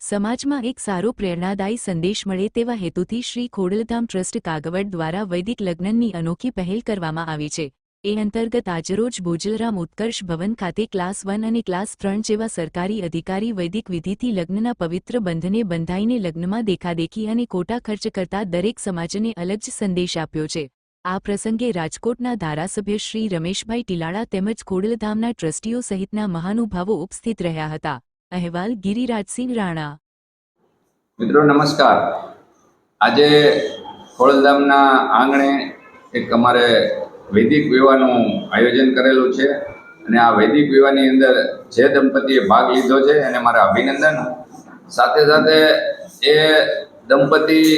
સમાજમાં એક સારો પ્રેરણાદાયી સંદેશ મળે તેવા હેતુથી શ્રી ખોડલધામ ટ્રસ્ટ કાગવડ દ્વારા વૈદિક લગ્નની અનોખી પહેલ કરવામાં આવી છે। એ અંતર્ગત આજરોજ બોજલરામ ઉત્કર્ષ ભવન ખાતે ક્લાસ 1 અને ક્લાસ 3 જેવા સરકારી અધિકારી વૈદિક વિધિથી લગ્નના પવિત્ર બંધને બંધાઈને લગ્નમાં દેખાદેખી અને ખોટા ખર્ચ કરતા દરેક સમાજને અલગ જ સંદેશ આપ્યો છે। આ પ્રસંગે રાજકોટના ધારાસભ્ય શ્રી રમેશભાઈ ટીલાળા તેમજ ખોડલધામના ટ્રસ્ટીઓ સહિતના મહાનુભાવો ઉપસ્થિત રહ્યા હતા। અહેવાલ ગિરિરાજસિંહ રાણા। મિત્રો નમસ્કાર। આજે ખોડલધામના આંગણે એક અમારે વૈદિક વિવાહનું આયોજન કરેલું છે અને આ વૈદિક વિવાહની અંદર જે દંપતીએ ભાગ લીધો છે એને મારા અભિનંદન। સાથે સાથે એ દંપતી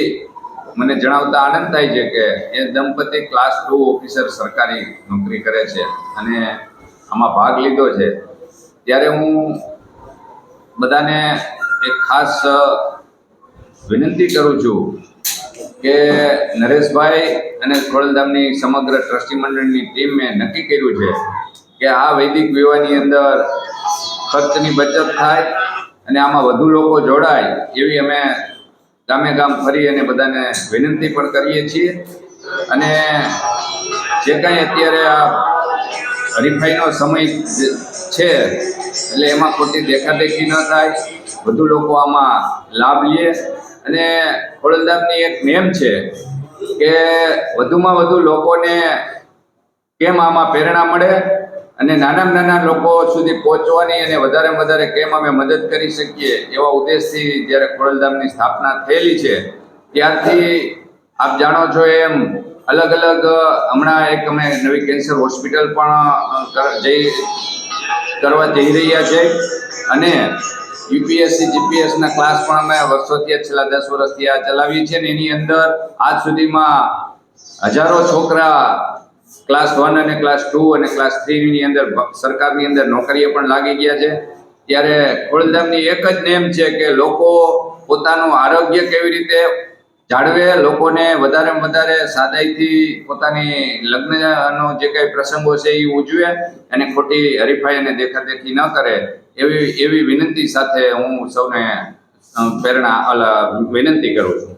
મને જણાવતા આનંદ થાય છે કે એ દંપતી ક્લાસ 2 ઓફિસર સરકારી નોકરી કરે છે અને આમાં ભાગ લીધો છે। ત્યારે હું બધાને એક ખાસ વિનંતી કરું છું કે નરેશભાઈ અને ખોડલધામની સમગ્ર ટ્રસ્ટી મંડળની ટીમે નક્કી કર્યું છે કે આ વૈદિક વિવાહની અંદર ખર્ચની બચત થાય અને આમાં વધુ લોકો જોડાય એવી અમે ગામે ગામ ફરી અને બધાને વિનંતી પણ કરીએ છીએ। અને જે કાંઈ અત્યારે આ હરીફાઈનો સમય છે એટલે એમાં ખોટી દેખાદેખી ન થાય, વધુ લોકો આમાં લાભ લે। અને ખોડલધામની એક નેમ છે કે વધુમાં વધુ લોકોને કેમ આમાં પ્રેરણા મળે અને નાનામાં નાના લોકો સુધી પહોંચવાની અને વધારેમાં વધારે કેમ અમે મદદ કરી શકીએ એવા ઉદ્દેશથી જ્યારે ખોડલધામની સ્થાપના થયેલી છે ત્યારથી આપ જાણો છો એમ અલગ અલગ હમણાં એક અમે નવી કેન્સર હોસ્પિટલ પણ કરવા જઈ રહ્યા છે અને યુપીએસસી જીપીએસના ક્લાસ પણ અમે વર્ષોથી છેલ્લા 10 વર્ષથી આ ચલાવીએ છીએ ને એની અંદર આજ સુધીમાં હજારો છોકરા ક્લાસ 1 અને ક્લાસ 2 અને ક્લાસ 3 ની અંદર સરકારની અંદર નોકરીએ પણ લાગી ગયા છે। ત્યારે ખોડલધામની એક જ નેમ છે કે લોકો પોતાનું આરોગ્ય કેવી રીતે જાળવે, લોકોને વધારેમાં વધારે સાદાઈથી પોતાની લગ્નનો જે કંઈ પ્રસંગો છે એ ઉજવે અને ખોટી હરીફાઈ અને દેખાદેખી ન કરે એવી વિનંતી સાથે હું સૌને વિનંતી કરું છું।